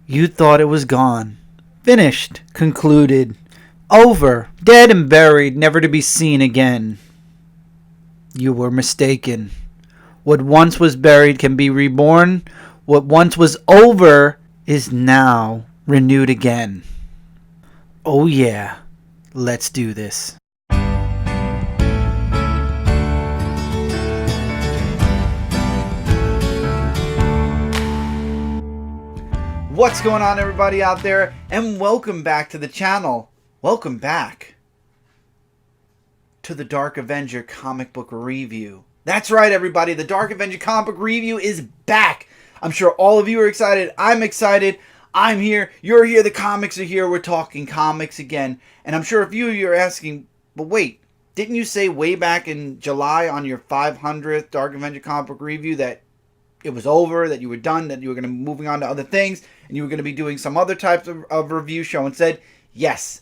You thought it was gone. Finished. Concluded. Over. Dead and buried, never to be seen again. You were mistaken. What once was buried can be reborn. What once was over is now renewed again. Oh yeah. Let's do this. What's going on, everybody out there, and welcome back to the channel. Welcome back to the Dark Avenger Comic Book Review. That's right, everybody, the Dark Avenger Comic Book Review is back. I'm sure all of you are excited. I'm excited. I'm here. You're here. The comics are here. We're talking comics again. And I'm sure a few of you are asking, but wait, didn't you say way back in July on your 500th Dark Avenger Comic Book Review that it was over, that you were done, that you were going to be moving on to other things, and you were going to be doing some other types of review show? And said, yes,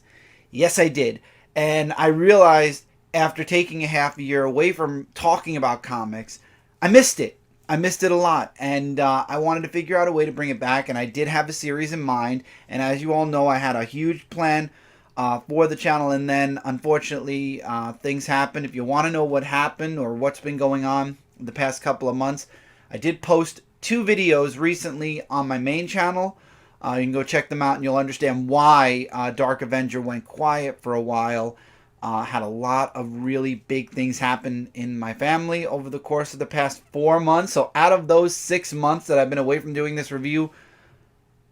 I did. And I realized after taking a half a year away from talking about comics, I missed it. I missed it a lot, and I wanted to figure out a way to bring it back, and I did have a series in mind, and as you all know, I had a huge plan for the channel, and then unfortunately things happened. If you want to know what happened or what's been going on the past couple of months, I did post 2 videos recently on my main channel. You can go check them out and you'll understand why Dark Avenger went quiet for a while. Had a lot of really big things happen in my family over the course of the past 4 months. So out of those 6 months that I've been away from doing this review,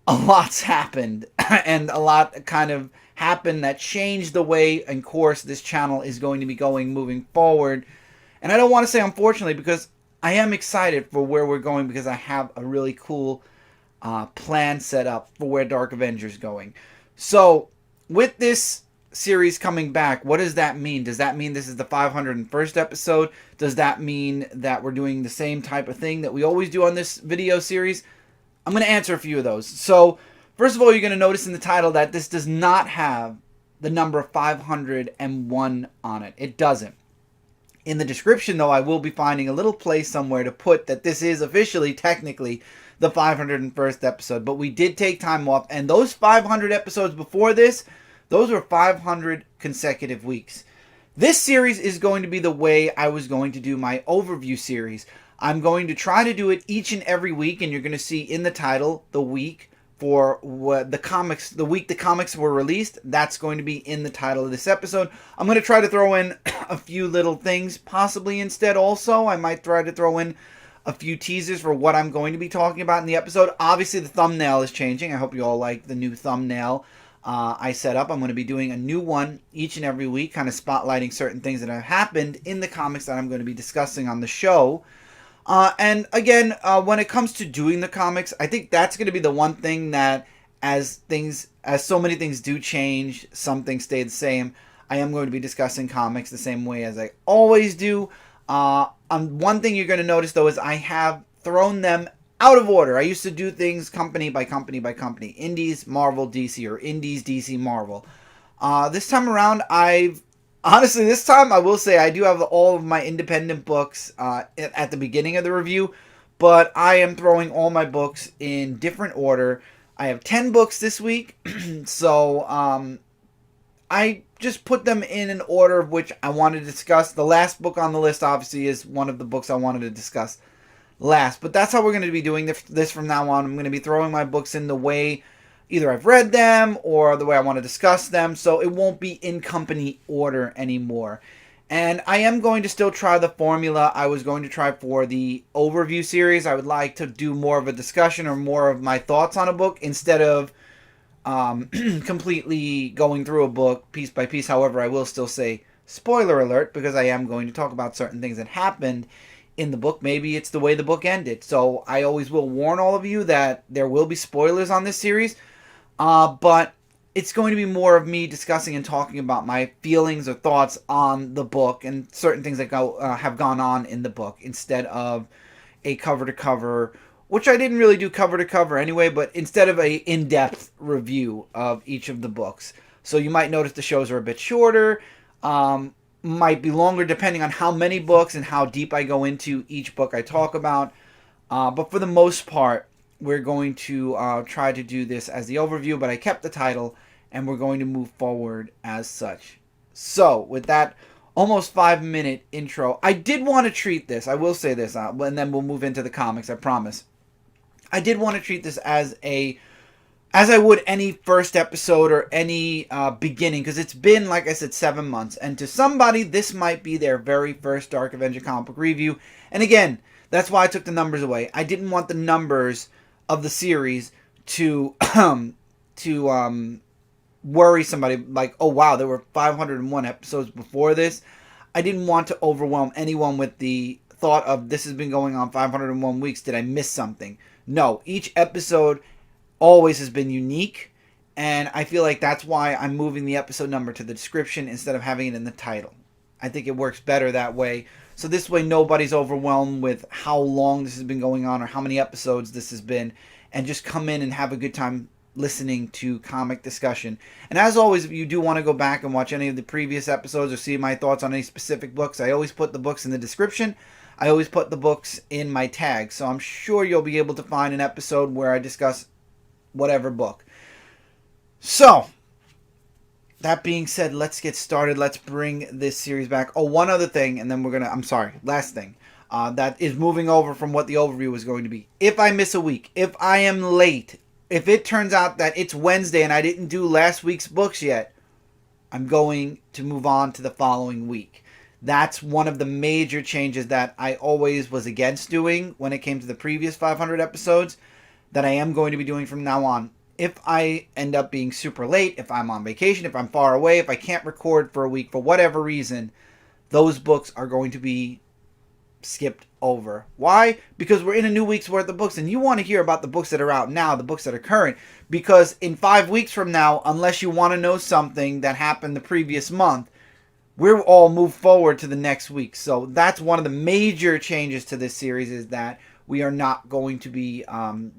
a lot's happened. And a lot kind of happened that changed the way and course this channel is going to be going moving forward. And I don't want to say unfortunately, because I am excited for where we're going, because I have a really cool plan set up for where Dark Avenger is going. So with this series coming back, what does that mean? Does that mean this is the 501st episode? Does that mean that we're doing the same type of thing that we always do on this video series? I'm going to answer a few of those. So first of all, you're going to notice in the title that this does not have the number 501 on it. It doesn't. In the description, though, I will be finding a little place somewhere to put that this is officially, technically, the 501st episode. But we did take time off, and those 500 episodes before this, those were 500 consecutive weeks. This series is going to be the way I was going to do my overview series. I'm going to try to do it each and every week, and you're going to see in the title the week for what the comics, the week the comics were released. That's going to be in the title of this episode. I'm going to try to throw in a few little things possibly instead also. I might try to throw in a few teasers for what I'm going to be talking about in the episode. Obviously the thumbnail is changing. I hope you all like the new thumbnail I set up. I'm going to be doing a new one each and every week, kind of spotlighting certain things that have happened in the comics that I'm going to be discussing on the show. And again, when it comes to doing the comics, I think that's going to be the one thing that as so many things do change, some things stay the same. I am going to be discussing comics the same way as I always do. One thing you're going to notice, though, is I have thrown them out of order. I used to do things company by company by company. Indies, Marvel, DC, or Indies, DC, Marvel. This time around, honestly, this time I will say I do have all of my independent books at the beginning of the review, but I am throwing all my books in different order. I have 10 books this week, so I just put them in an order of which I wanted to discuss. The last book on the list, obviously, is one of the books I wanted to discuss last, but that's how we're going to be doing this from now on. I'm going to be throwing my books in the way either I've read them or the way I want to discuss them, so it won't be in company order anymore. And I am going to still try the formula I was going to try for the overview series. I would like to do more of a discussion or more of my thoughts on a book instead of completely going through a book piece by piece. However, I will still say spoiler alert, because I am going to talk about certain things that happened in the book. Maybe it's the way the book ended. So I always will warn all of you that there will be spoilers on this series. But it's going to be more of me discussing and talking about my feelings or thoughts on the book and certain things that have gone on in the book, instead of a cover-to-cover, which I didn't really do cover-to-cover anyway, but instead of a in-depth review of each of the books. So you might notice the shows are a bit shorter, might be longer depending on how many books and how deep I go into each book I talk about. But for the most part, we're going to try to do this as the overview, but I kept the title, and we're going to move forward as such. So, with that almost 5-minute intro, I did want to treat this, I will say this, and then we'll move into the comics, I promise. I did want to treat this as I would any first episode or any beginning, because it's been, like I said, 7 months, and to somebody, this might be their very first Dark Avenger comic book review. And again, that's why I took the numbers away. I didn't want the numbers of the series to worry somebody like, oh wow, there were 501 episodes before this. I didn't want to overwhelm anyone with the thought of this has been going on 501 weeks. Did I miss something? No, each episode always has been unique, and I feel like that's why I'm moving the episode number to the description instead of having it in the title. I think it works better that way. So this way nobody's overwhelmed with how long this has been going on or how many episodes this has been, and just come in and have a good time listening to comic discussion. And as always, if you do want to go back and watch any of the previous episodes or see my thoughts on any specific books, I always put the books in the description. I always put the books in my tags, so I'm sure you'll be able to find an episode where I discuss whatever book. So, that being said, let's get started. Let's bring this series back. Oh, one other thing, and then last thing. That is moving over from what the overview was going to be. If I miss a week, if I am late, if it turns out that it's Wednesday and I didn't do last week's books yet, I'm going to move on to the following week. That's one of the major changes that I always was against doing when it came to the previous 500 episodes, that I am going to be doing from now on. If I end up being super late, if I'm on vacation, if I'm far away, if I can't record for a week for whatever reason, those books are going to be skipped over. Why? Because we're in a new week's worth of books, and you want to hear about the books that are out now, the books that are current, because in 5 weeks from now, unless you want to know something that happened the previous month, we're all moved forward to the next week. So that's one of the major changes to this series, is that we are not going to be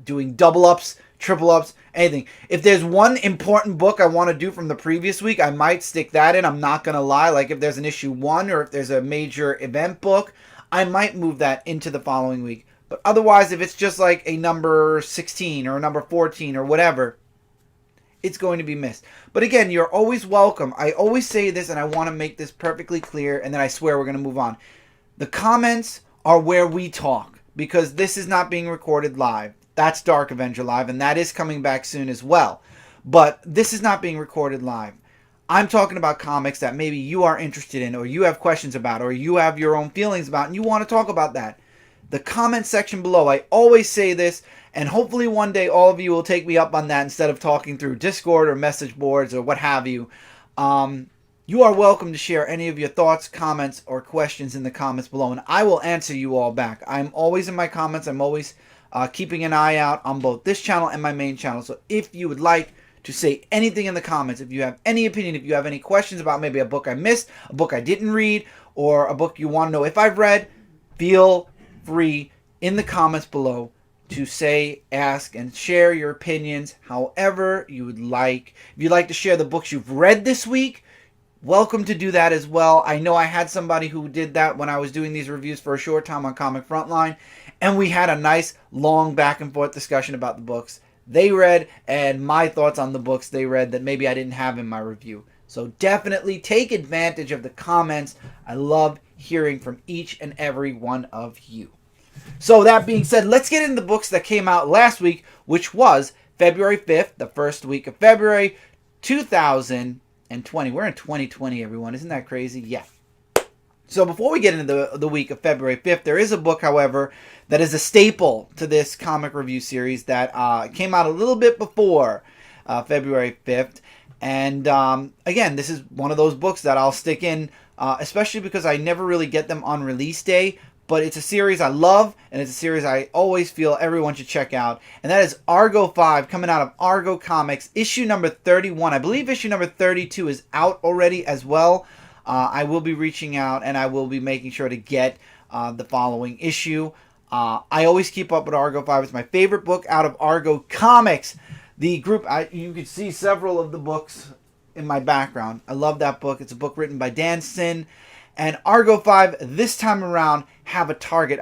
doing double ups, triple ups, anything. If there's one important book I want to do from the previous week, I might stick that in. I'm not going to lie. Like if there's an issue 1 or if there's a major event book, I might move that into the following week. But otherwise, if it's just like a number 16 or a number 14 or whatever, it's going to be missed. But again, you're always welcome. I always say this, and I want to make this perfectly clear, and then I swear we're going to move on. The comments are where we talk, because this is not being recorded live. That's Dark Avenger Live, and that is coming back soon as well. But this is not being recorded live. I'm talking about comics that maybe you are interested in, or you have questions about, or you have your own feelings about, and you want to talk about that. The comment section below, I always say this, and hopefully one day all of you will take me up on that instead of talking through Discord or message boards or what have you. You are welcome to share any of your thoughts, comments, or questions in the comments below, and I will answer you all back. I'm always in my comments. I'm always keeping an eye out on both this channel and my main channel. So if you would like to say anything in the comments, if you have any opinion, if you have any questions about maybe a book I missed, a book I didn't read, or a book you want to know if I've read, feel free in the comments below to say, ask, and share your opinions however you would like. If you'd like to share the books you've read this week, welcome to do that as well. I know I had somebody who did that when I was doing these reviews for a short time on Comic Frontline, and we had a nice long back and forth discussion about the books they read and my thoughts on the books they read that maybe I didn't have in my review. So definitely take advantage of the comments. I love hearing from each and every one of you. So that being said, let's get into the books that came out last week, which was February 5th, the first week of February 2020. We're in 2020, everyone. Isn't that crazy? Yeah. So before we get into the week of February 5th, there is a book, however, that is a staple to this comic review series that came out a little bit before February 5th. And again, this is one of those books that I'll stick in, especially because I never really get them on release day. But it's a series I love, and it's a series I always feel everyone should check out. And that is Argo 5, coming out of Argo Comics, issue number 31. I believe issue number 32 is out already as well. I will be reaching out, and I will be making sure to get the following issue. I always keep up with Argo 5. It's my favorite book out of Argo Comics. The group, you can see several of the books in my background. I love that book. It's a book written by Dan Sin. And Argo 5, this time around, have a target.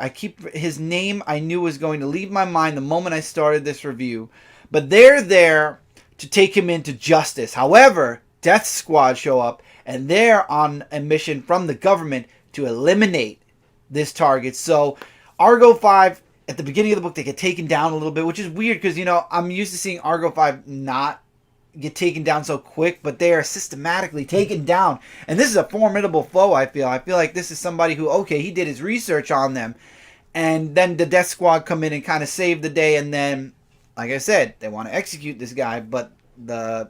His name I knew was going to leave my mind the moment I started this review. But they're there to take him into justice. However, Death Squad show up, and they're on a mission from the government to eliminate this target. So Argo 5, at the beginning of the book, they get taken down a little bit, which is weird because, I'm used to seeing Argo 5 not get taken down so quick, but they are systematically taken down. And this is a formidable foe, I feel. I feel like this is somebody who, okay, he did his research on them. And then the Death Squad come in and kind of save the day. And then, like I said, they want to execute this guy, but the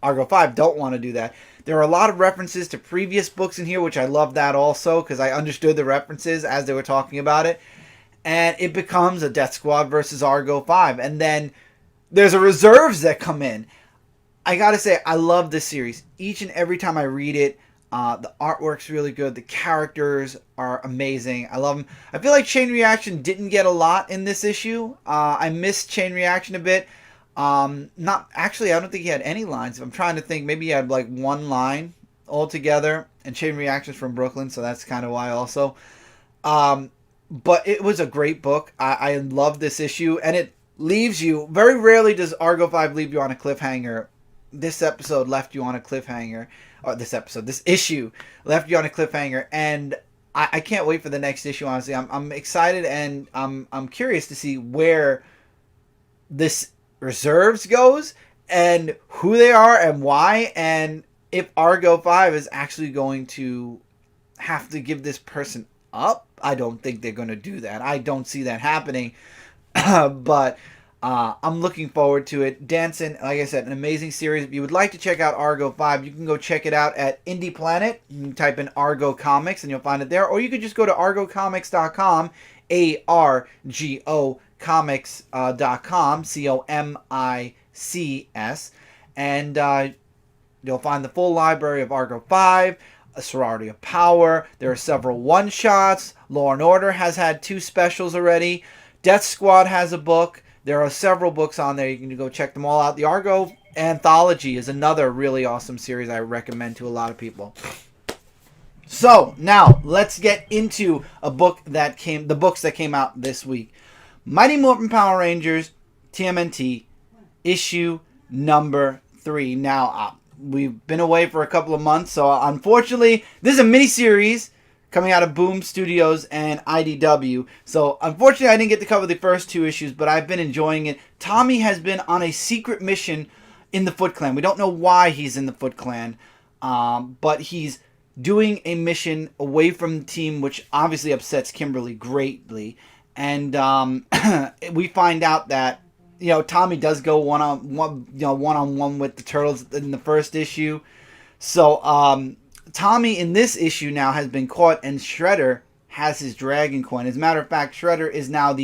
Argo 5 don't want to do that. There are a lot of references to previous books in here, which I love that also, because I understood the references as they were talking about it. And it becomes a Death Squad versus Argo 5. And then there's a reserves that come in. I gotta say, I love this series. Each and every time I read it, the artwork's really good. The characters are amazing. I love them. I feel like Chain Reaction didn't get a lot in this issue. I missed Chain Reaction a bit. Not actually, I don't think he had any lines. I'm trying to think. Maybe he had like one line altogether. And Chain Reaction's from Brooklyn, so that's kind of why also. But it was a great book. I love this issue, and it leaves you. Very rarely does Argo 5 leave you on a cliffhanger. This episode left you on a cliffhanger. Or this issue left you on a cliffhanger, and I can't wait for the next issue. Honestly, I'm excited, and I'm curious to see where this reserves goes, and who they are, and why, and if Argo 5 is actually going to have to give this person up. I don't think they're going to do that. I don't see that happening, but. I'm looking forward to it. Dancing, like I said, an amazing series. If you would like to check out Argo 5, you can go check it out at Indie Planet. You can type in Argo Comics and you'll find it there. Or you could just go to argocomics.com, ARGO comics.com, COMICS, and you'll find the full library of Argo 5, a Sorority of Power. There are several one-shots. Law & Order has had 2 specials already. Death Squad has a book. There are several books on there. You can go check them all out. The Argo Anthology is another really awesome series I recommend to a lot of people. So, now, let's get into the books that came out this week. Mighty Morphin Power Rangers, TMNT, issue number 3. Now, we've been away for a couple of months, so unfortunately, this is a mini-series coming out of Boom Studios and IDW. So, unfortunately, I didn't get to cover the first 2 issues, but I've been enjoying it. Tommy has been on a secret mission in the Foot Clan. We don't know why he's in the Foot Clan, but he's doing a mission away from the team, which obviously upsets Kimberly greatly. And we find out that, Tommy does go one-on-one with the Turtles in the first issue. So, Tommy in this issue now has been caught, and Shredder has his Dragon Coin. As a matter of fact, Shredder is now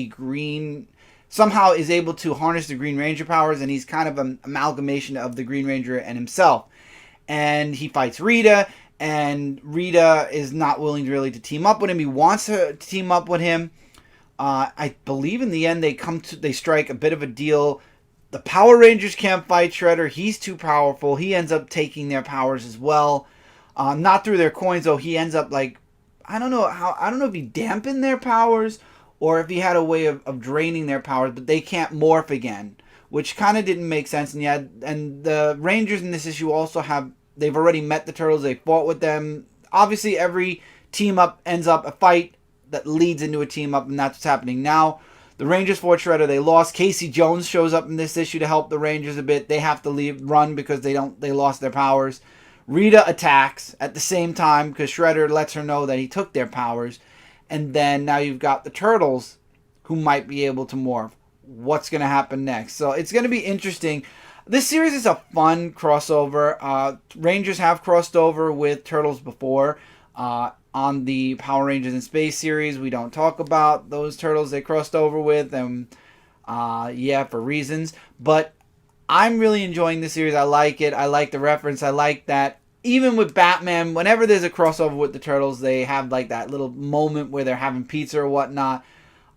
somehow is able to harness the Green Ranger powers, and he's kind of an amalgamation of the Green Ranger and himself. And he fights Rita, and Rita is not willing really to team up with him. He wants her to team up with him. I believe in the end they strike a bit of a deal. The Power Rangers can't fight Shredder. He's too powerful. He ends up taking their powers as well. Not through their coins, though. He ends up I don't know if he dampened their powers or if he had a way of draining their powers, but they can't morph again, which kind of didn't make sense. And the Rangers in this issue also they've already met the Turtles. They fought with them. Obviously, every team up ends up a fight that leads into a team up, and that's what's happening now. The Rangers fought Shredder. They lost. Casey Jones shows up in this issue to help the Rangers a bit. They have to run because they lost their powers. Rita attacks at the same time because Shredder lets her know that he took their powers. And then now you've got the Turtles who might be able to morph. What's going to happen next? So it's going to be interesting. This series is a fun crossover. Rangers have crossed over with Turtles before. On the Power Rangers in Space series, we don't talk about those Turtles they crossed over with. And for reasons. But I'm really enjoying this series. I like it. I like the reference. I like that even with Batman, whenever there's a crossover with the Turtles, they have that little moment where they're having pizza or whatnot.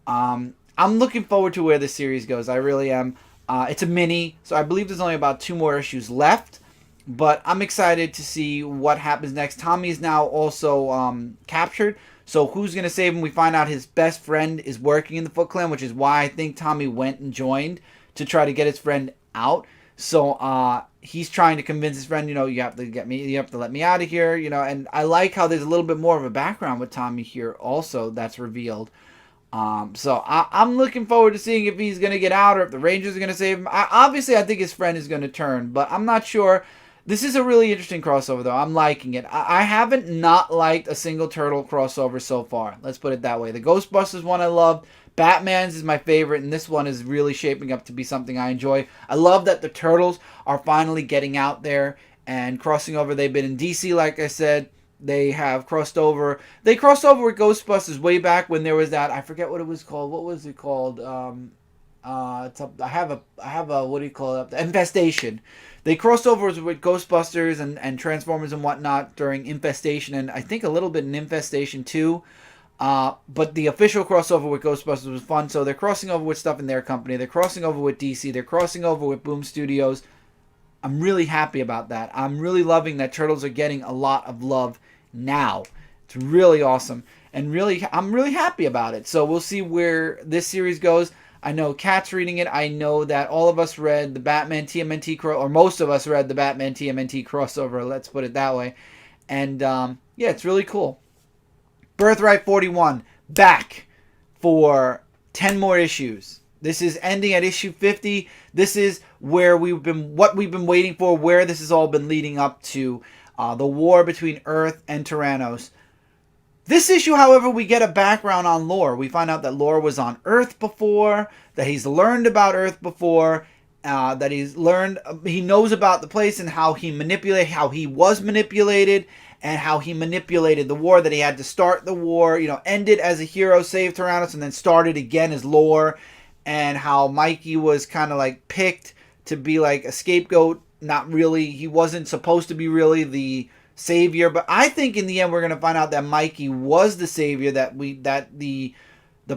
I'm looking forward to where the series goes. I really am. It's a mini, so I believe there's only about 2 more issues left. But I'm excited to see what happens next. Tommy is now also captured. So who's going to save him? We find out his best friend is working in the Foot Clan, which is why I think Tommy went and joined to try to get his friend out. So he's trying to convince his friend, you have to you have to let me out of here, And I like how there's a little bit more of a background with Tommy here also that's revealed. So I'm looking forward to seeing if he's going to get out or if the Rangers are going to save him. Obviously, I think his friend is going to turn, but I'm not sure. This is a really interesting crossover, though. I'm liking it. I haven't not liked a single Turtle crossover so far. Let's put it that way. The Ghostbusters one I loved. Batman's is my favorite, and this one is really shaping up to be something I enjoy. I love that the Turtles are finally getting out there and crossing over. They've been in DC, like I said. They have crossed over. They crossed over with Ghostbusters way back when there was that. I forget what it was called. What was it called? I have a what do you call it? Infestation. They crossed over with Ghostbusters and Transformers and whatnot during Infestation, and I think a little bit in Infestation 2. But the official crossover with Ghostbusters was fun. So they're crossing over with stuff in their company. They're crossing over with DC. They're crossing over with Boom Studios. I'm really happy about that. I'm really loving that Turtles are getting a lot of love now. It's really awesome. And I'm really happy about it. So we'll see where this series goes. I know Kat's reading it. I know that all of us read the Batman TMNT or most of us read the Batman TMNT crossover. Let's put it that way. And yeah, it's really cool. Birthright 41 back for 10 more issues. This is ending at issue 50. This is where what we've been waiting for, where this has all been leading up to, the war between Earth and Tyrannos. This issue, however, we get a background on Lore. We find out that Lore was on Earth before, that he's learned about Earth before, that he knows about the place and how he was manipulated, and how he manipulated the war, that he had to start the war, ended as a hero, saved Tyrannos, and then started again as Lore, and how Mikey was kind of like picked to be like a scapegoat. Not really, he wasn't supposed to be really the savior, but I think in the end we're going to find out that Mikey was the savior, that the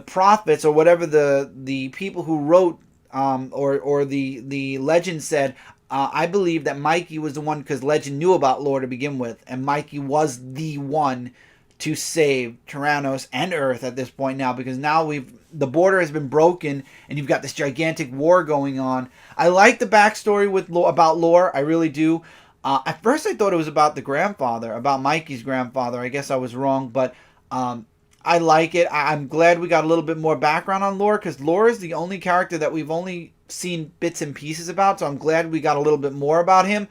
prophets or whatever the people who wrote or the legend said. I believe that Mikey was the one, because Legend knew about Lore to begin with, and Mikey was the one to save Tyrannos and Earth at this point now, because now the border has been broken and you've got this gigantic war going on. I like the backstory about Lore. I really do. At first I thought it was about the grandfather, about Mikey's grandfather. I guess I was wrong, but I like it. I'm glad we got a little bit more background on Lore, because Lore is the only character that we've only seen bits and pieces about, so I'm glad we got a little bit more about him.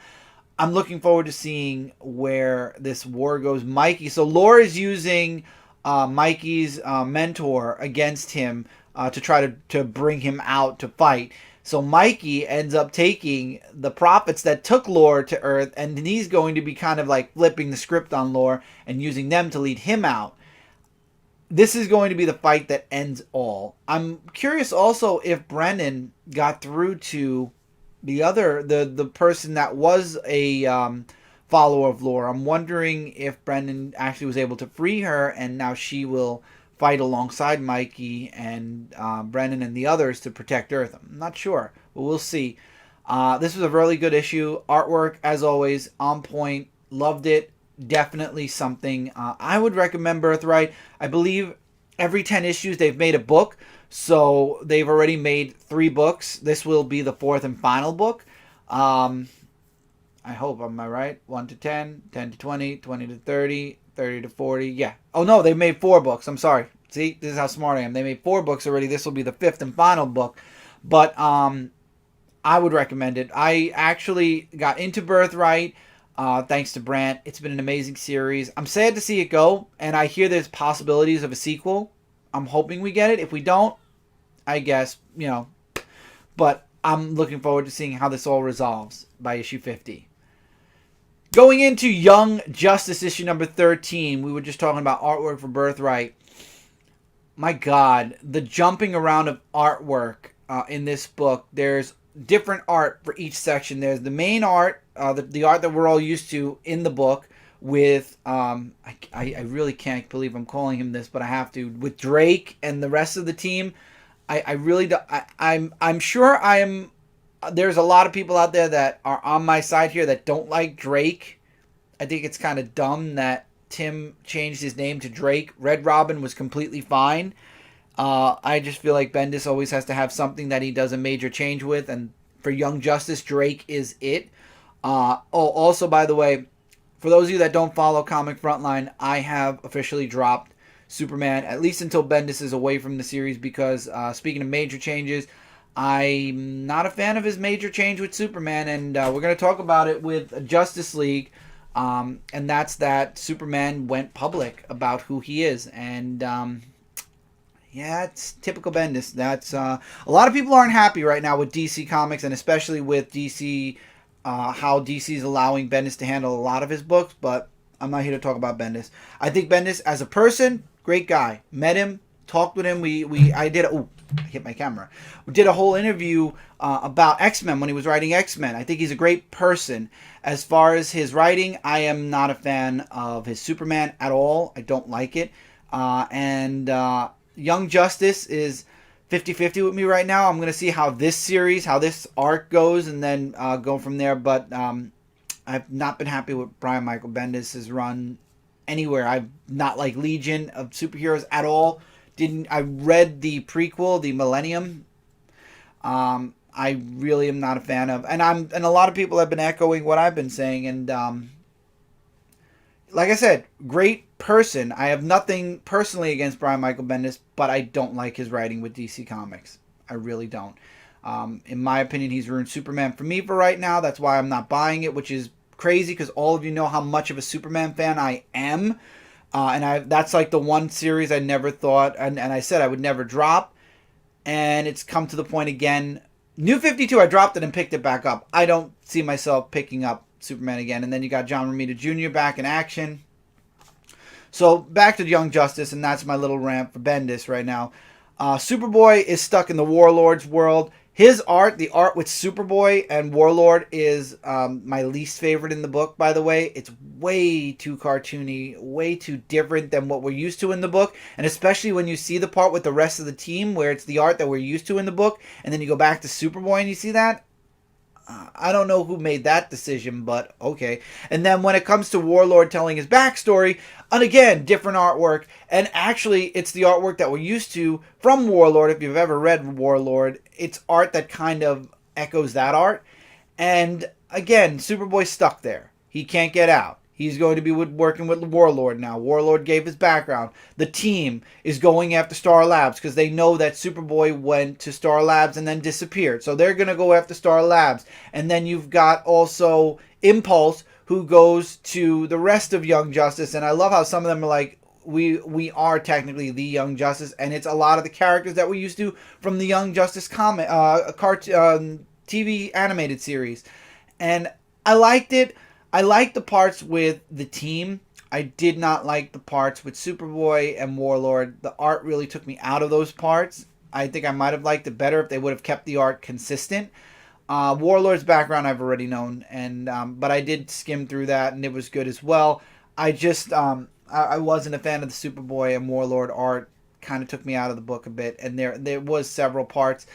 I'm looking forward to seeing where this war goes. Mikey, so Lore is using Mikey's mentor against him to try to bring him out to fight. So Mikey ends up taking the prophets that took Lore to Earth, and he's going to be kind of like flipping the script on Lore and using them to lead him out. This is going to be the fight that ends all. I'm curious also if Brennan got through to the person that was a follower of Lore. I'm wondering if Brennan actually was able to free her, and now she will fight alongside Mikey and Brennan and the others to protect Earth. I'm not sure, but we'll see. This was a really good issue. Artwork, as always, on point. Loved it. Definitely something I would recommend. Birthright. I believe every 10 issues they've made a book, so they've already made 3 books. This will be the 4th and final book. I hope, am I right? 1 to 10, 10 to 20, 20 to 30, 30 to 40. Yeah. Oh no, they made 4 books. I'm sorry. See, this is how smart I am. They made 4 books already. This will be the 5th and final book. But I would recommend it. I actually got into Birthright thanks to Brant. It's been an amazing series. I'm sad to see it go, and I hear there's possibilities of a sequel. I'm hoping we get it. If we don't, I guess, but I'm looking forward to seeing how this all resolves by issue 50. Going into Young Justice issue number 13, we were just talking about artwork for Birthright. My God, the jumping around of artwork in this book. There's different art for each section. There's the main art, the art that we're all used to in the book with, I really can't believe I'm calling him this, but I have to, with Drake and the rest of the team. I really do, I'm sure I am there's a lot of people out there that are on my side here that don't like Drake. I think it's kind of dumb that Tim changed his name to Drake. Red Robin was completely fine. I just feel like Bendis always has to have something that he does a major change with, and for Young Justice, Drake is it. Also, by the way, for those of you that don't follow Comic Frontline, I have officially dropped Superman, at least until Bendis is away from the series, because speaking of major changes, I'm not a fan of his major change with Superman, and we're going to talk about it with Justice League, and that's that Superman went public about who he is, and yeah, it's typical Bendis. That's a lot of people aren't happy right now with DC Comics, and especially with DC, how DC is allowing Bendis to handle a lot of his books. But I'm not here to talk about Bendis. I think Bendis, as a person, great guy. Met him, talked with him. I hit my camera. We did a whole interview about X-Men when he was writing X-Men. I think he's a great person. As far as his writing, I am not a fan of his Superman at all. I don't like it, Young Justice is 50-50 with me right now. I'm going to see how this arc goes, and then go from there. But I've not been happy with Brian Michael Bendis' run anywhere. I've not liked Legion of Superheroes at all. I read the prequel, the Millennium. I really am not a fan of, and a lot of people have been echoing what I've been saying, and like I said, great person. I have nothing personally against Brian Michael Bendis, but I don't like his writing with DC Comics. I really don't. In my opinion, he's ruined Superman for me for right now. That's why I'm not buying it, which is crazy because all of you know how much of a Superman fan I am. That's like the one series I never thought, and I said I would never drop. And it's come to the point again. New 52, I dropped it and picked it back up. I don't see myself picking up Superman again. And then you got John Romita Jr. back in action. So back to Young Justice, and that's my little rant for Bendis right now. Superboy is stuck in the Warlord's world. His art, the art with Superboy and Warlord, is my least favorite in the book, by the way. It's way too cartoony, way too different than what we're used to in the book. And especially when you see the part with the rest of the team, where it's the art that we're used to in the book, and then you go back to Superboy and you see that. I don't know who made that decision, but okay. And then when it comes to Warlord telling his backstory, and again, different artwork. And actually, it's the artwork that we're used to from Warlord. If you've ever read Warlord, it's art that kind of echoes that art. And again, Superboy's stuck there. He can't get out. He's going to be working with Warlord now. Warlord gave his background. The team is going after Star Labs because they know that Superboy went to Star Labs and then disappeared. So they're going to go after Star Labs. And then you've got also Impulse, who goes to the rest of Young Justice. And I love how some of them are like, we are technically the Young Justice. And it's a lot of the characters that we're used to from the Young Justice comic, TV animated series. And I liked it. I liked the parts with the team. I did not like the parts with Superboy and Warlord. The art really took me out of those parts. I think I might have liked it better if they would have kept the art consistent. Warlord's background I've already known, and but I did skim through that, and it was good as well. I just I wasn't a fan of the Superboy and Warlord art. Kind of took me out of the book a bit, and there was several parts.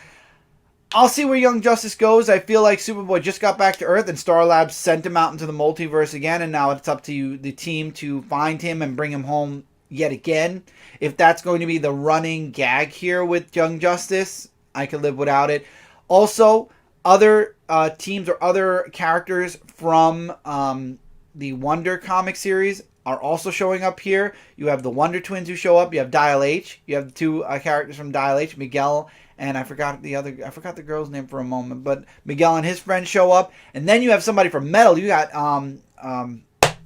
I'll see where Young Justice goes. I feel like Superboy just got back to Earth and Star Labs sent him out into the multiverse again, and now it's up to you, the team, to find him and bring him home yet again. If that's going to be the running gag here with Young Justice, I could live without it. Also, other teams or other characters from the Wonder comic series are also showing up here. You have the Wonder Twins who show up. You have Dial H. You have the two characters from Dial H, Miguel, and I forgot the girl's name for a moment, but Miguel and his friends show up. And then you have somebody from Metal. You got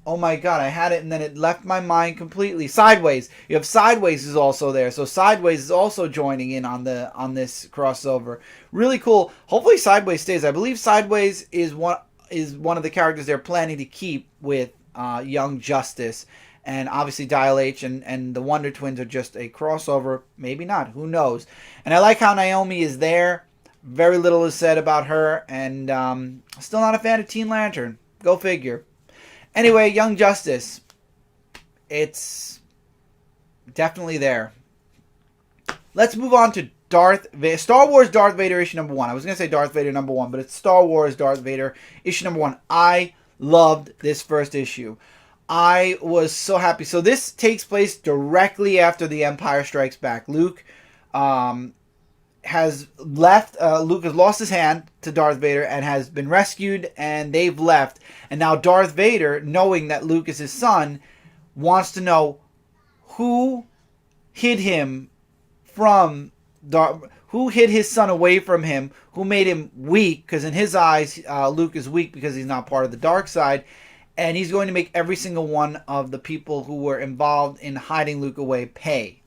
oh my god, I had it and then it left my mind completely. Sideways. You have Sideways is also there. So Sideways is also joining in on this crossover. Really cool. Hopefully Sideways stays. I believe Sideways is one of the characters they're planning to keep with Young Justice. And obviously Dial H and the Wonder Twins are just a crossover. Maybe not. Who knows? And I like how Naomi is there. Very little is said about her. And still not a fan of Teen Lantern. Go figure. Anyway, Young Justice. It's definitely there. Let's move on to Star Wars Darth Vader issue number 1. I was going to say Darth Vader number 1, but it's Star Wars Darth Vader issue number 1. I loved this first issue. I was so happy. So this takes place directly after The Empire Strikes Back. Luke has left. Luke has lost his hand to Darth Vader and has been rescued, and they've left. And now Darth Vader, knowing that Luke is his son, wants to know who hid him from who hid his son away from him, who made him weak, because in his eyes, Luke is weak because he's not part of the dark side, and he's going to make every single one of the people who were involved in hiding Luke away pay.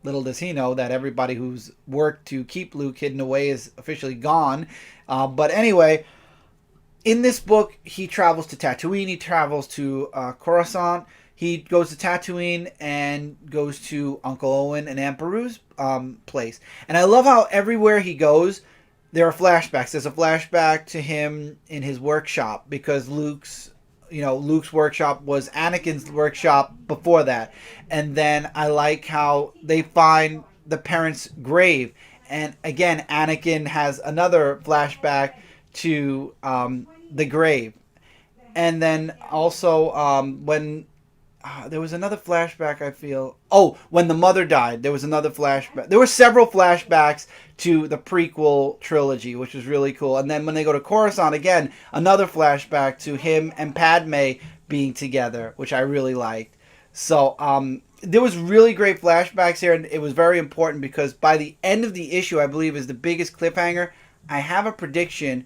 Little does he know that everybody who's worked to keep Luke hidden away is officially gone. But anyway, in this book, he travels to Tatooine, he travels to Coruscant, he goes to Tatooine and goes to Uncle Owen and Aunt Beru's place. And I love how everywhere he goes, there are flashbacks. There's a flashback to him in his workshop because Luke's workshop was Anakin's workshop before that. And then I like how they find the parents' grave. And again, Anakin has another flashback to the grave. And then also when there was another flashback, I feel. Oh, when the mother died, there was another flashback. There were several flashbacks to the prequel trilogy, which was really cool. And then when they go to Coruscant, again, another flashback to him and Padme being together, which I really liked. So there was really great flashbacks here, and it was very important because by the end of the issue, I believe is the biggest cliffhanger. I have a prediction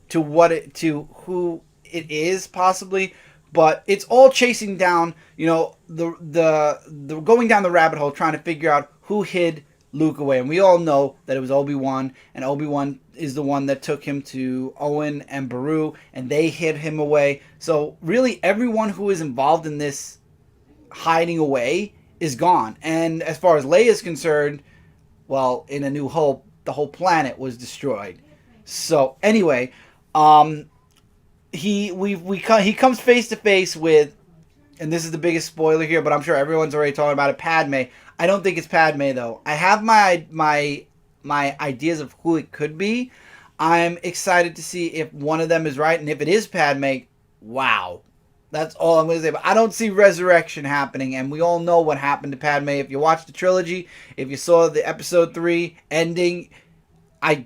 to who it is possibly. But it's all chasing down, the going down the rabbit hole, trying to figure out who hid Luke away. And we all know that it was Obi-Wan, and Obi-Wan is the one that took him to Owen and Beru, and they hid him away. So really, everyone who is involved in this hiding away is gone. And as far as Leia is concerned, well, in A New Hope, the whole planet was destroyed. So anyway, he comes face to face with, and this is the biggest spoiler here, but I'm sure everyone's already talking about it, Padme. I don't think it's Padme though. I have my ideas of who it could be. I'm excited to see if one of them is right, and if it is Padme, wow. That's all I'm going to say. But I don't see resurrection happening, and we all know what happened to Padme. If you watched the trilogy, if you saw the episode 3 ending, I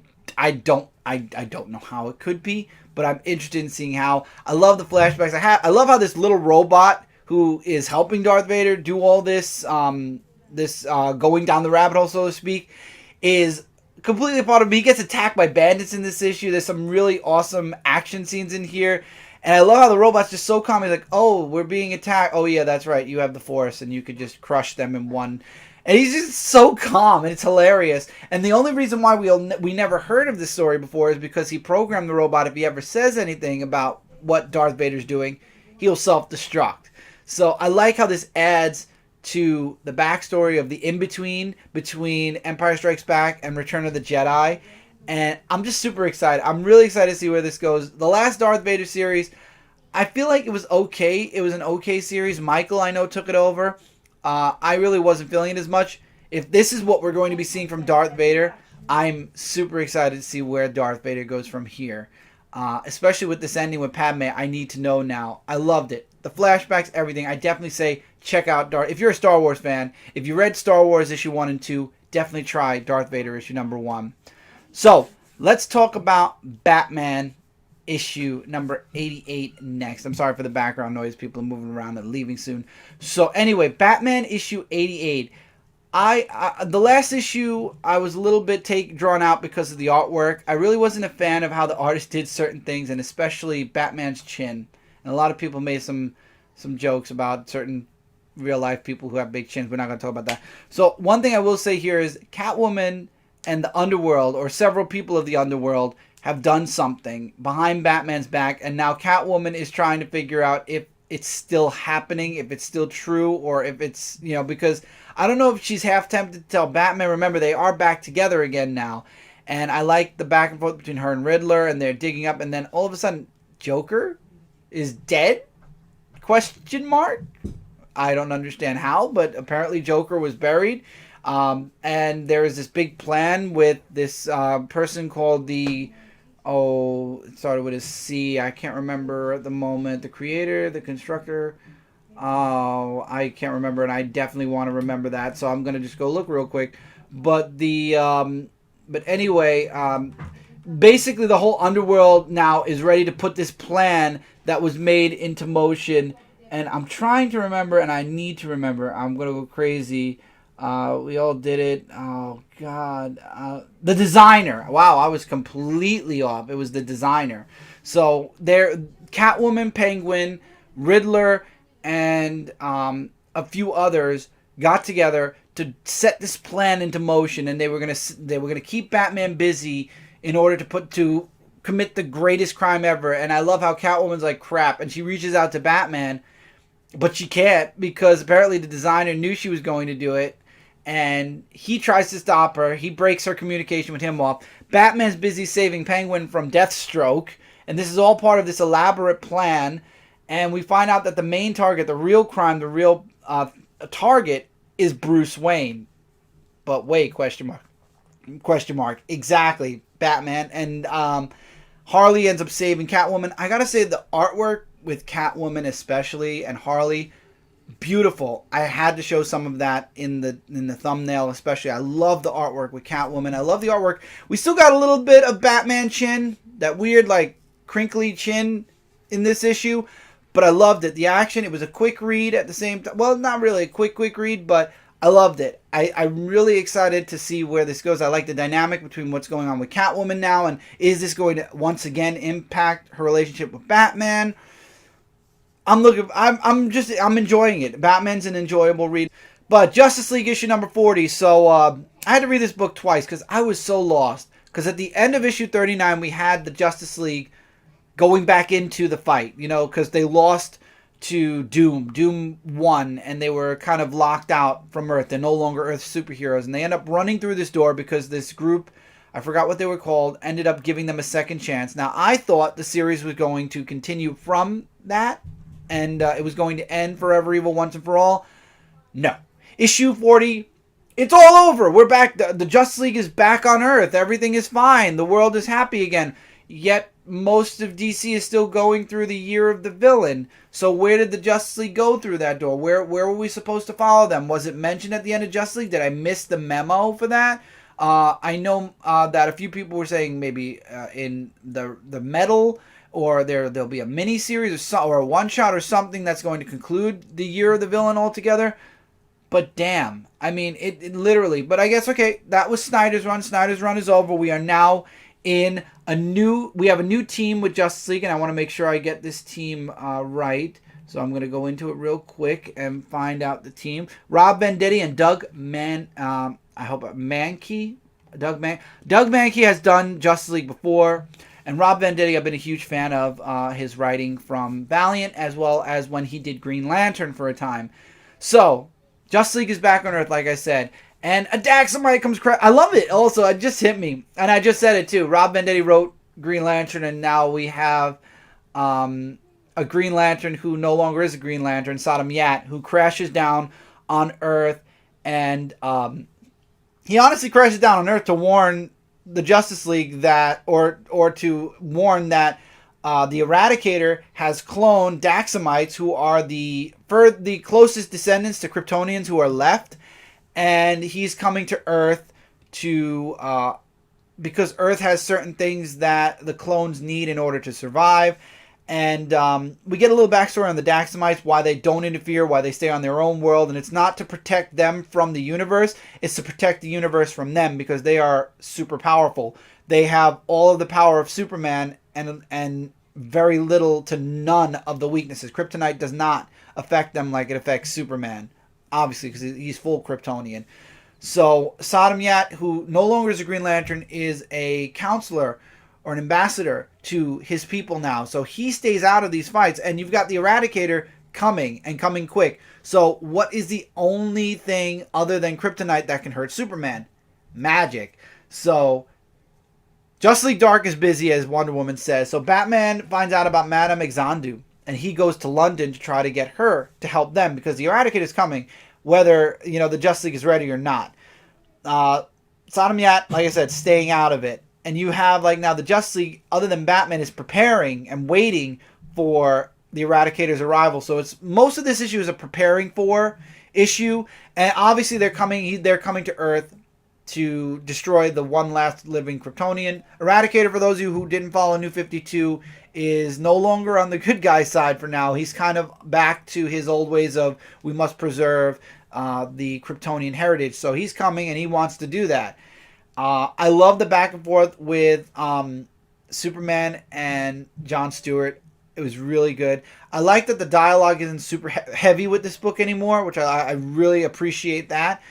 don't know how it could be. But I'm interested in seeing how. I love the flashbacks. I love how this little robot who is helping Darth Vader do all this, going down the rabbit hole, so to speak, is completely a part of him. He gets attacked by bandits in this issue. There's some really awesome action scenes in here. And I love how the robot's just so calm. He's like, oh, we're being attacked. Oh, yeah, that's right. You have the Force, and you could just crush them in one. And he's just so calm, and it's hilarious. And the only reason why we never heard of this story before is because he programmed the robot. If he ever says anything about what Darth Vader's doing, he'll self-destruct. So I like how this adds to the backstory of the in-between between Empire Strikes Back and Return of the Jedi. And I'm just super excited. I'm really excited to see where this goes. The last Darth Vader series, I feel like it was okay. It was an okay series. Michael, I know, took it over. I really wasn't feeling it as much. If this is what we're going to be seeing from Darth Vader, I'm super excited to see where Darth Vader goes from here. Especially with this ending with Padme, I need to know now. I loved it. The flashbacks, everything. I definitely say check out Darth. If you're a Star Wars fan, if you read Star Wars issue 1 and 2, definitely try Darth Vader issue number 1. So, let's talk about Batman issue number 88 next. I'm sorry for the background noise. People are moving around and leaving soon. So anyway, Batman issue 88. The last issue I was a little bit drawn out because of the artwork. I really wasn't a fan of how the artist did certain things, and especially Batman's chin. And a lot of people made some jokes about certain real life people who have big chins. We're not going to talk about that. So one thing I will say here is Catwoman and the underworld, or several people of the underworld, have done something behind Batman's back, and now Catwoman is trying to figure out if it's still happening, if it's still true, or if it's, because I don't know if she's half tempted to tell Batman. Remember, they are back together again now, and I like the back and forth between her and Riddler, and they're digging up, and then all of a sudden, Joker is dead? Question mark? I don't understand how, but apparently Joker was buried. And there is this big plan with this person called the... Oh, it started with a C. I can't remember at the moment. The creator, the constructor. Oh, I can't remember, and I definitely want to remember that. So I'm gonna just go look real quick. But basically the whole underworld now is ready to put this plan that was made into motion. And I'm trying to remember, and I need to remember. I'm gonna go crazy. We all did it. Oh God, the designer. Wow, I was completely off. It was the designer. So there, Catwoman, Penguin, Riddler, and a few others got together to set this plan into motion, and they were gonna keep Batman busy in order to commit the greatest crime ever. And I love how Catwoman's like, crap, and she reaches out to Batman, but she can't because apparently the designer knew she was going to do it. And he tries to stop her. He breaks her communication with him off. Batman's busy saving Penguin from Deathstroke. And this is all part of this elaborate plan. And we find out that the main target, the real crime, the real target is Bruce Wayne. But wait, question mark. Question mark. Exactly. Batman. And Harley ends up saving Catwoman. I gotta say, the artwork with Catwoman especially and Harley... beautiful. I had to show some of that in the thumbnail especially. I love the artwork with Catwoman. I love the artwork. We still got a little bit of Batman chin, that weird like crinkly chin in this issue, but I loved it. The action, it was a quick read at the same time. Well, not really a quick read, but I loved it. I'm really excited to see where this goes. I like the dynamic between what's going on with Catwoman now, and is this going to once again impact her relationship with Batman? I'm enjoying it. Batman's an enjoyable read. But Justice League issue number 40. So I had to read this book twice because I was so lost. Because at the end of issue 39, we had the Justice League going back into the fight. You know, because they lost to Doom. Doom won, and they were kind of locked out from Earth. They're no longer Earth superheroes. And they end up running through this door because this group, I forgot what they were called, ended up giving them a second chance. Now, I thought the series was going to continue from that. And it was going to end Forever Evil once and for all. No. Issue 40, it's all over. We're back. The Justice League is back on Earth. Everything is fine. The world is happy again. Yet most of DC is still going through the year of the villain. So where did the Justice League go through that door? Where were we supposed to follow them? Was it mentioned at the end of Justice League? Did I miss the memo for that? I know that a few people were saying maybe in the Metal... or there'll be a mini-series or a one-shot or something that's going to conclude the year of the villain altogether. But damn. I mean, it literally... But I guess, okay, that was Snyder's run. Snyder's run is over. We are now in a new... We have a new team with Justice League, and I want to make sure I get this team right. So I'm going to go into it real quick and find out the team. Rob Venditti and Doug Mankey. Doug Mankey has done Justice League before. And Rob Venditti, I've been a huge fan of his writing from Valiant, as well as when he did Green Lantern for a time. So, Justice League is back on Earth, like I said. And a Daxamite comes... I love it. Also, it just hit me. And I just said it, too. Rob Venditti wrote Green Lantern, and now we have a Green Lantern who no longer is a Green Lantern, Sodom Yat, who crashes down on Earth. And he honestly crashes down on Earth to warn... the Justice League that, or to warn that the Eradicator has cloned Daxamites, who are the closest descendants to Kryptonians who are left, and he's coming to Earth to because Earth has certain things that the clones need in order to survive. And we get a little backstory on the Daxamites, why they don't interfere, why they stay on their own world. And it's not to protect them from the universe. It's to protect the universe from them because they are super powerful. They have all of the power of Superman and very little to none of the weaknesses. Kryptonite does not affect them like it affects Superman, obviously, because he's full Kryptonian. So Sodom Yat, who no longer is a Green Lantern, is a counselor or an ambassador to his people now. So he stays out of these fights. And you've got the Eradicator coming, and coming quick. So what is the only thing other than Kryptonite that can hurt Superman? Magic. So Justice League Dark is busy, as Wonder Woman says. So Batman finds out about Madame Xanadu, and he goes to London to try to get her to help them, because the Eradicator is coming, whether the Justice League is ready or not. Sodomyat, like I said, staying out of it. And you have, like, now the Justice League, other than Batman, is preparing and waiting for the Eradicator's arrival. So it's most of this issue is a preparing for issue. And obviously they're coming to Earth to destroy the one last living Kryptonian. Eradicator, for those of you who didn't follow New 52, is no longer on the good guy side for now. He's kind of back to his old ways of we must preserve the Kryptonian heritage. So he's coming and he wants to do that. I love the back and forth with Superman and Jon Stewart. It was really good. I like that the dialogue isn't super heavy with this book anymore, which I really appreciate that.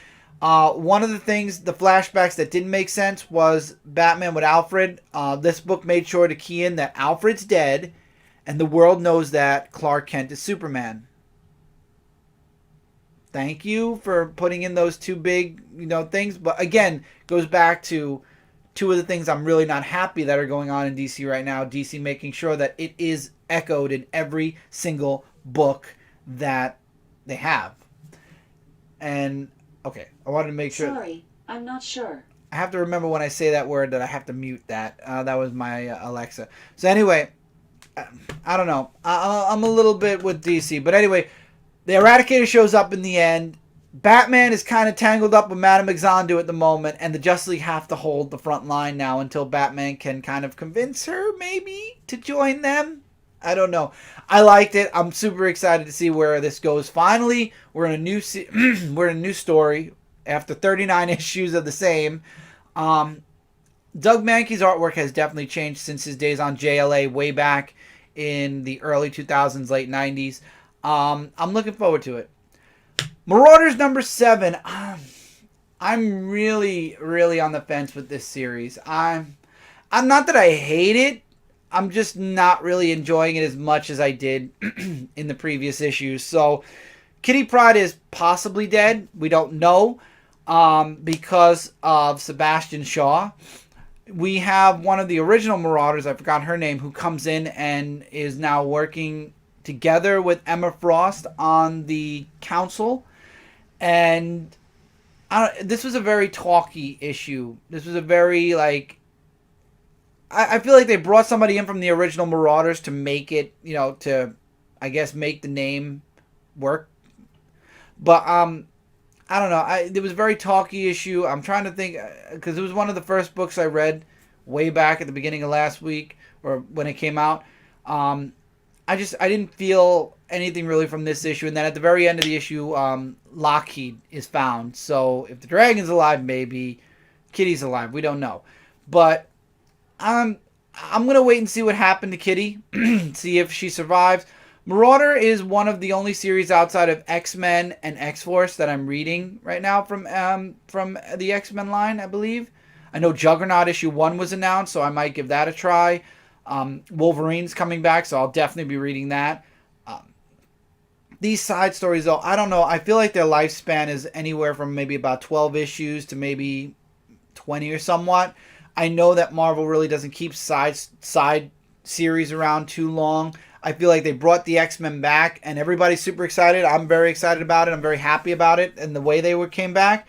One of the things, the flashbacks that didn't make sense was Batman with Alfred. This book made sure to key in that Alfred's dead, and the world knows that Clark Kent is Superman. Thank you for putting in those two big, things. But again, goes back to two of the things I'm really not happy that are going on in DC right now. DC making sure that it is echoed in every single book that they have. And okay, I wanted to make sure. Sorry, I'm not sure. I have to remember when I say that word that I have to mute that. That was my Alexa. So anyway, I don't know. I'm a little bit with DC, but anyway. The Eradicator shows up in the end. Batman is kind of tangled up with Madame Xanadu at the moment, and the Justice League have to hold the front line now until Batman can kind of convince her, maybe, to join them. I don't know. I liked it. I'm super excited to see where this goes. Finally, we're in a new we're in a new story after 39 issues of the same. Doug Mankey's artwork has definitely changed since his days on JLA way back in the early 2000s, late 90s. I'm looking forward to it. Marauders number 7. I'm really, really on the fence with this series. I'm not that I hate it. I'm just not really enjoying it as much as I did in the previous issues. So, Kitty Pryde is possibly dead. We don't know because of Sebastian Shaw. We have one of the original Marauders, I forgot her name, who comes in and is now working together with Emma Frost on the council. And this was a very talky issue. This was a very, I feel like they brought somebody in from the original Marauders to make it, to, I guess, make the name work. But, I don't know. It was a very talky issue. I'm trying to think, because it was one of the first books I read way back at the beginning of last week, or when it came out. I didn't feel anything really from this issue. And then at the very end of the issue, Lockheed is found. So if the dragon's alive, maybe Kitty's alive. We don't know. But I'm going to wait and see what happened to Kitty. See if she survives. Marauder is one of the only series outside of X-Men and X-Force that I'm reading right now from the X-Men line, I believe. I know Juggernaut issue 1 was announced, so I might give that a try. Wolverine's coming back, so I'll definitely be reading that. These side stories, though, I don't know. I feel like their lifespan is anywhere from maybe about 12 issues to maybe 20 or somewhat. I know that Marvel really doesn't keep side series around too long. I feel like they brought the X-Men back, and everybody's super excited. I'm very excited about it. I'm very happy about it, and the way they came back.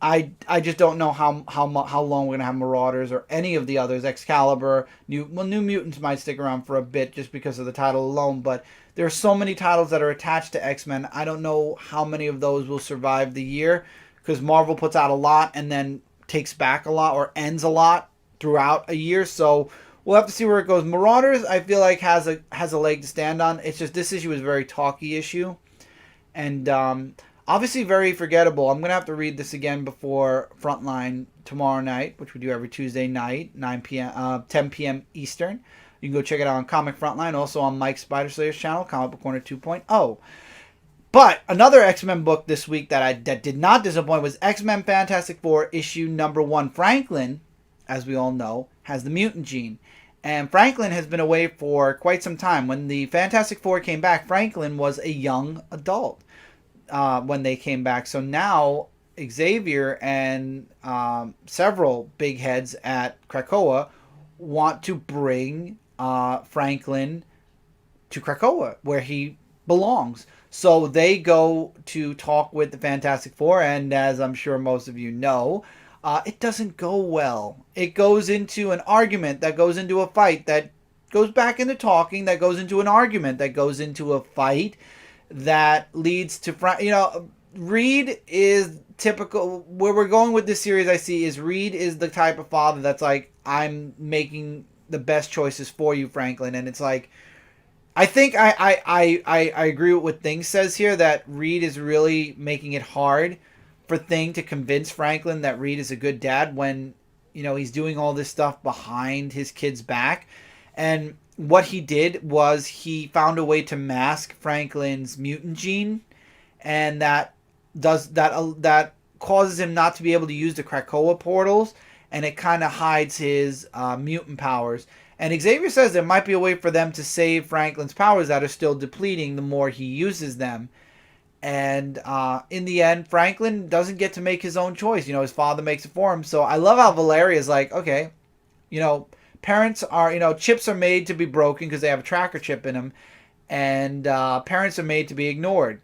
I just don't know how long we're gonna have Marauders or any of the others. Excalibur, New Mutants might stick around for a bit just because of the title alone. But there are so many titles that are attached to X-Men. I don't know how many of those will survive the year because Marvel puts out a lot and then takes back a lot or ends a lot throughout a year. So we'll have to see where it goes. Marauders, I feel like has a leg to stand on. It's just this issue is a very talky issue, and obviously very forgettable. I'm going to have to read this again before Frontline tomorrow night, which we do every Tuesday night, 10 p.m. Eastern. You can go check it out on Comic Frontline, also on Mike Spiderslayer's channel, Comic Book Corner 2.0. But another X-Men book this week that did not disappoint was X-Men Fantastic Four issue number 1. Franklin, as we all know, has the mutant gene. And Franklin has been away for quite some time. When the Fantastic Four came back, Franklin was a young adult. When they came back. So now Xavier and several big heads at Krakoa want to bring Franklin to Krakoa, where he belongs. So they go to talk with the Fantastic Four, and as I'm sure most of you know, it doesn't go well. It goes into an argument, that goes into a fight, that goes back into talking, that goes into an argument, that goes into a fight, that leads to, Reed is typical. Where we're going with this series, I see, is Reed is the type of father that's like, I'm making the best choices for you, Franklin. And it's like, I think I agree with what Thing says here, that Reed is really making it hard for Thing to convince Franklin that Reed is a good dad when, he's doing all this stuff behind his kid's back. And what he did was he found a way to mask Franklin's mutant gene, and that causes him not to be able to use the Krakoa portals, and it kind of hides his mutant powers. And Xavier says there might be a way for them to save Franklin's powers that are still depleting the more he uses them. And in the end, Franklin doesn't get to make his own choice. His father makes it for him. So I love how Valeria is like, okay, parents are, chips are made to be broken because they have a tracker chip in them. And parents are made to be ignored.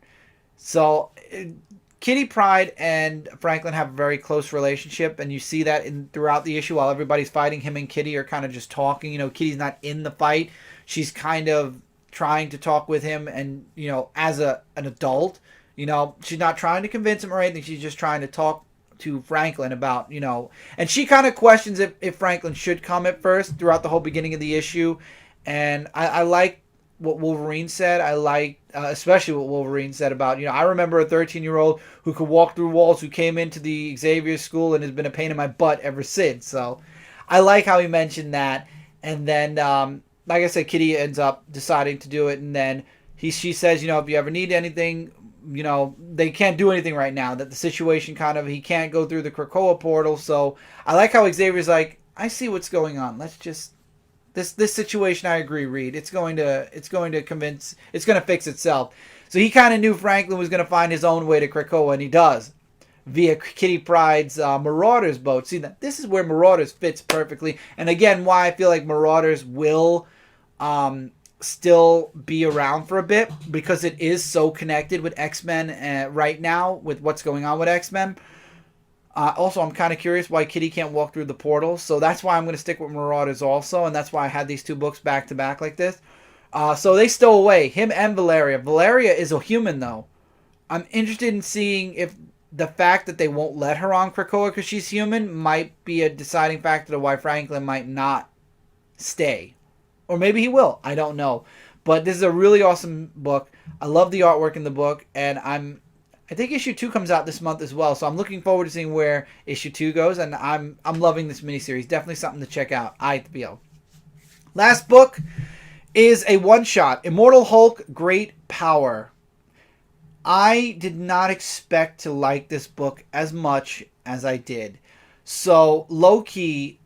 So Kitty Pryde and Franklin have a very close relationship, and you see that throughout the issue while everybody's fighting. Him and Kitty are kind of just talking. Kitty's not in the fight. She's kind of trying to talk with him, and as an adult, she's not trying to convince him or anything. She's just trying to talk to Franklin about, and she kind of questions if Franklin should come at first throughout the whole beginning of the issue. And I like what Wolverine said. I like especially what Wolverine said about, I remember a 13-year-old who could walk through walls, who came into the Xavier school and has been a pain in my butt ever since. So I like how he mentioned that. And then, like I said, Kitty ends up deciding to do it. And then she says, if you ever need anything, they can't do anything right now. That the situation he can't go through the Krakoa portal. So I like how Xavier's like, I see what's going on. Let's just... This situation, I agree, Reed. It's going to fix itself. So he kind of knew Franklin was going to find his own way to Krakoa, and he does, via Kitty Pryde's Marauders boat. See, this is where Marauders fits perfectly, and again, why I feel like Marauders will still be around for a bit, because it is so connected with X-Men right now, with what's going on with X-Men. Also, I'm kind of curious why Kitty can't walk through the portal. So that's why I'm going to stick with Marauders also. And that's why I had these two books back to back like this. So they stow away. Him and Valeria. Valeria is a human, though. I'm interested in seeing if the fact that they won't let her on Krakoa because she's human might be a deciding factor to why Franklin might not stay. Or maybe he will. I don't know. But this is a really awesome book. I love the artwork in the book. And I think issue 2 comes out this month as well, so I'm looking forward to seeing where issue 2 goes, and I'm loving this miniseries. Definitely something to check out, I feel. Last book is a one-shot, Immortal Hulk, Great Power. I did not expect to like this book as much as I did. So Loki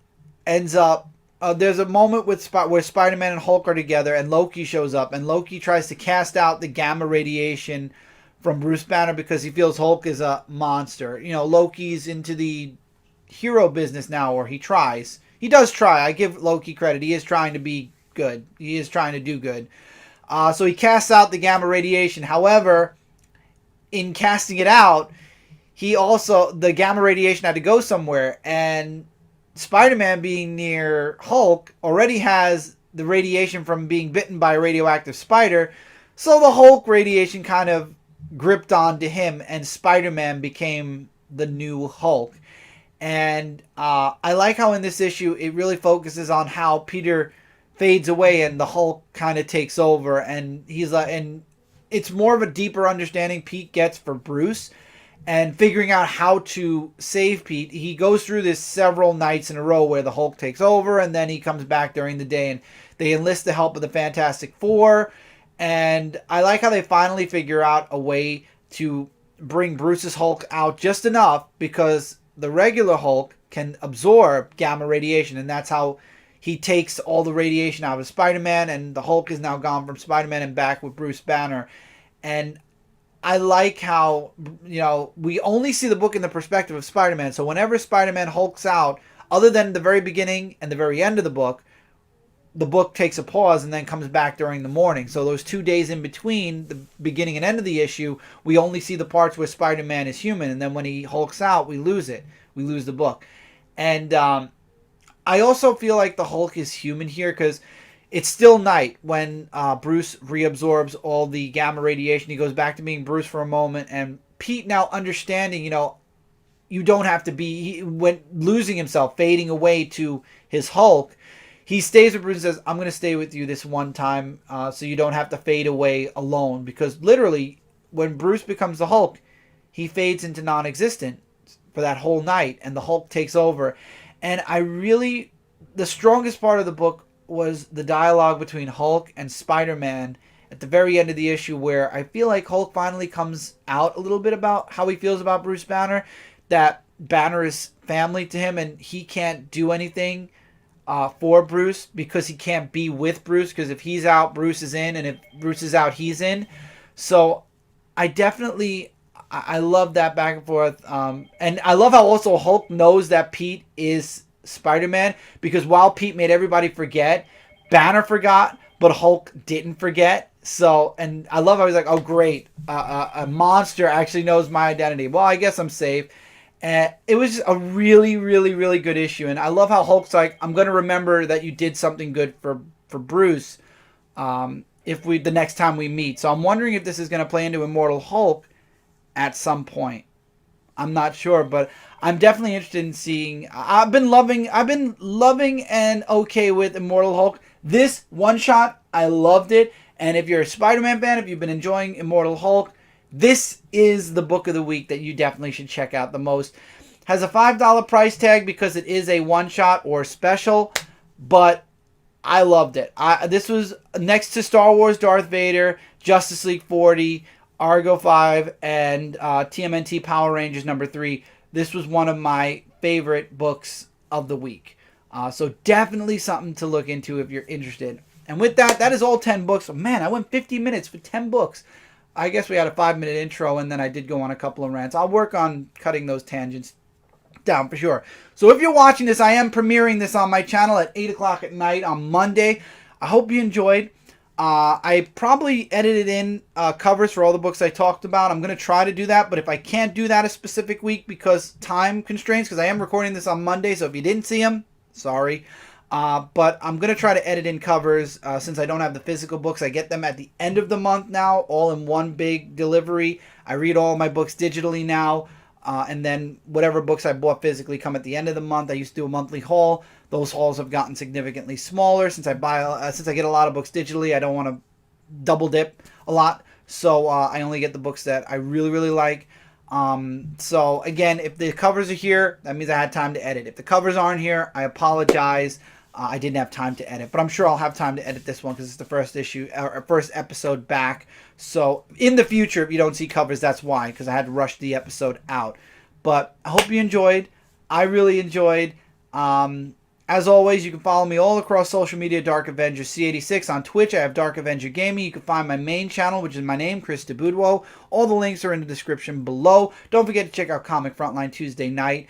ends up... there's a moment where Spider-Man and Hulk are together, and Loki shows up, and Loki tries to cast out the gamma radiation from Bruce Banner because he feels Hulk is a monster. Loki's into the hero business now, or he tries. He does try. I give Loki credit. He is trying to be good. He is trying to do good. So he casts out the gamma radiation. However, in casting it out, the gamma radiation had to go somewhere, and Spider-Man, being near Hulk, already has the radiation from being bitten by a radioactive spider, so the Hulk radiation kind of gripped onto him, and Spider-Man became the new Hulk. And I like how in this issue it really focuses on how Peter fades away and the Hulk kind of takes over, and and it's more of a deeper understanding Pete gets for Bruce and figuring out how to save Pete. He goes through this several nights in a row where the Hulk takes over, and then he comes back during the day, and they enlist the help of the Fantastic Four. And I like how they finally figure out a way to bring Bruce's Hulk out just enough, because the regular Hulk can absorb gamma radiation, and that's how he takes all the radiation out of Spider-Man, and the Hulk is now gone from Spider-Man and back with Bruce Banner. And I like how, we only see the book in the perspective of Spider-Man, so whenever Spider-Man hulks out, other than the very beginning and the very end of the book, the book takes a pause and then comes back during the morning. So those 2 days in between the beginning and end of the issue, we only see the parts where Spider-Man is human, and then when he hulks out, we lose it. We lose the book. And I also feel like the Hulk is human here because it's still night when Bruce reabsorbs all the gamma radiation. He goes back to being Bruce for a moment, and Pete, now understanding, you don't have to be, when losing himself, fading away to his Hulk, he stays with Bruce and says, I'm going to stay with you this one time so you don't have to fade away alone. Because literally, when Bruce becomes the Hulk, he fades into non-existent for that whole night, and the Hulk takes over. And the strongest part of the book was the dialogue between Hulk and Spider-Man at the very end of the issue, where I feel like Hulk finally comes out a little bit about how he feels about Bruce Banner, that Banner is family to him and he can't do anything for Bruce because he can't be with Bruce, because if he's out, Bruce is in, and if Bruce is out, he's in. So I love that back and forth. And I love how also Hulk knows that Pete is Spider-Man, because while Pete made everybody forget, Banner forgot, but Hulk didn't forget. So, and I love how he's like, oh great, a monster actually knows my identity. Well, I guess I'm safe. And it was just a really, really, really good issue. And I love how Hulk's like, I'm going to remember that you did something good for Bruce the next time we meet. So I'm wondering if this is going to play into Immortal Hulk at some point. I'm not sure, but I'm definitely interested in seeing. I've been loving and okay with Immortal Hulk. This one shot, I loved it. And if you're a Spider-Man fan, if you've been enjoying Immortal Hulk, this is the book of the week that you definitely should check out the most. Has a $5 price tag because it is a one-shot or special, but I loved it. This was next to Star Wars Darth Vader, Justice League 40, Argo 5, and TMNT Power Rangers number 3. This was one of my favorite books of the week. So definitely something to look into if you're interested. And with that, that is all 10 books. Man, I went 50 minutes for 10 books. I guess we had a 5-minute intro, and then I did go on a couple of rants. I'll work on cutting those tangents down for sure. So if you're watching this, I am premiering this on my channel at 8 o'clock at night on Monday. I hope you enjoyed. I probably edited in covers for all the books I talked about. I'm going to try to do that, but if I can't do that a specific week because time constraints, because I am recording this on Monday, so if you didn't see them, sorry. But I'm going to try to edit in covers since I don't have the physical books. I get them at the end of the month now, all in one big delivery. I read all my books digitally now, and then whatever books I bought physically come at the end of the month. I used to do a monthly haul. Those hauls have gotten significantly smaller since I get a lot of books digitally. I don't want to double dip a lot, so I only get the books that I really, really like. So again, if the covers are here, that means I had time to edit. If the covers aren't here, I apologize. I didn't have time to edit, but I'm sure I'll have time to edit this one because it's the first issue or first episode back. So in the future, if you don't see covers, that's why, because I had to rush the episode out. But I hope you enjoyed. I really enjoyed. As always, you can follow me all across social media, Dark Avenger C86. On Twitch, I have Dark Avenger Gaming. You can find my main channel, which is my name, Chris DeBudwo. All the links are in the description below. Don't forget to check out Comic Frontline Tuesday night.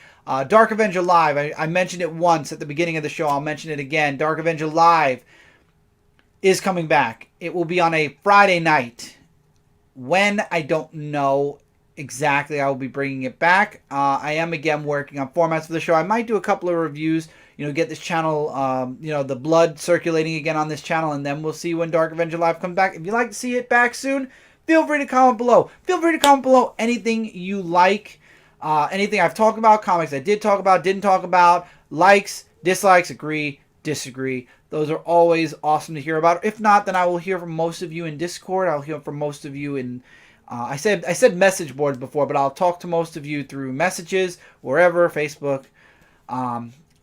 Dark Avenger Live, I mentioned it once at the beginning of the show. I'll mention it again. Dark Avenger Live is coming back. It will be on a Friday night. When, I don't know exactly. I will be bringing it back. I am, again, working on formats for the show. I might do a couple of reviews, get this channel, the blood circulating again on this channel, and then we'll see when Dark Avenger Live comes back. If you'd like to see it back soon, feel free to comment below. Feel free to comment below anything you like, anything I've talked about, comics I did talk about, didn't talk about, likes, dislikes, agree, disagree. Those are always awesome to hear about. If not, then I will hear from most of you in Discord. I'll hear from most of you in I said message boards before, but I'll talk to most of you through messages, wherever, Facebook.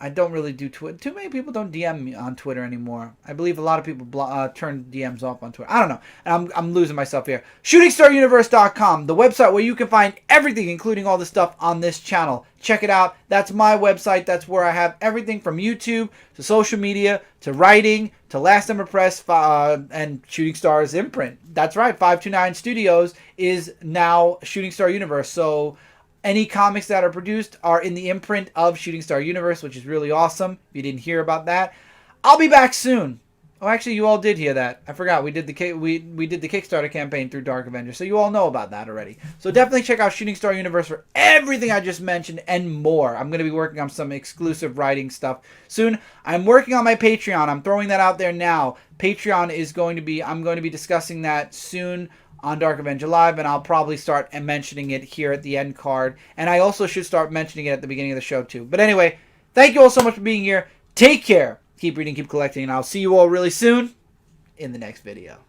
I don't really do Twitter. Too many people don't DM me on Twitter anymore. I believe a lot of people turn DMs off on Twitter. I don't know. I'm losing myself here. ShootingStarUniverse.com, the website where you can find everything, including all the stuff on this channel. Check it out. That's my website. That's where I have everything from YouTube to social media to writing to Last Ember Press and Shooting Star's imprint. That's right. 529 Studios is now Shooting Star Universe. So any comics that are produced are in the imprint of Shooting Star Universe, which is really awesome. If you didn't hear about that, I'll be back soon. Oh, actually, you all did hear that. I forgot. We did the we did the Kickstarter campaign through Dark Avenger, so you all know about that already. So definitely check out Shooting Star Universe for everything I just mentioned and more. I'm going to be working on some exclusive writing stuff soon. I'm working on my Patreon. I'm throwing that out there now. Patreon is going to be, I'm going to be discussing that soon on Dark Avenger Live, and I'll probably start mentioning it here at the end card. And I also should start mentioning it at the beginning of the show too. But anyway, thank you all so much for being here. Take care. Keep reading, keep collecting, and I'll see you all really soon in the next video.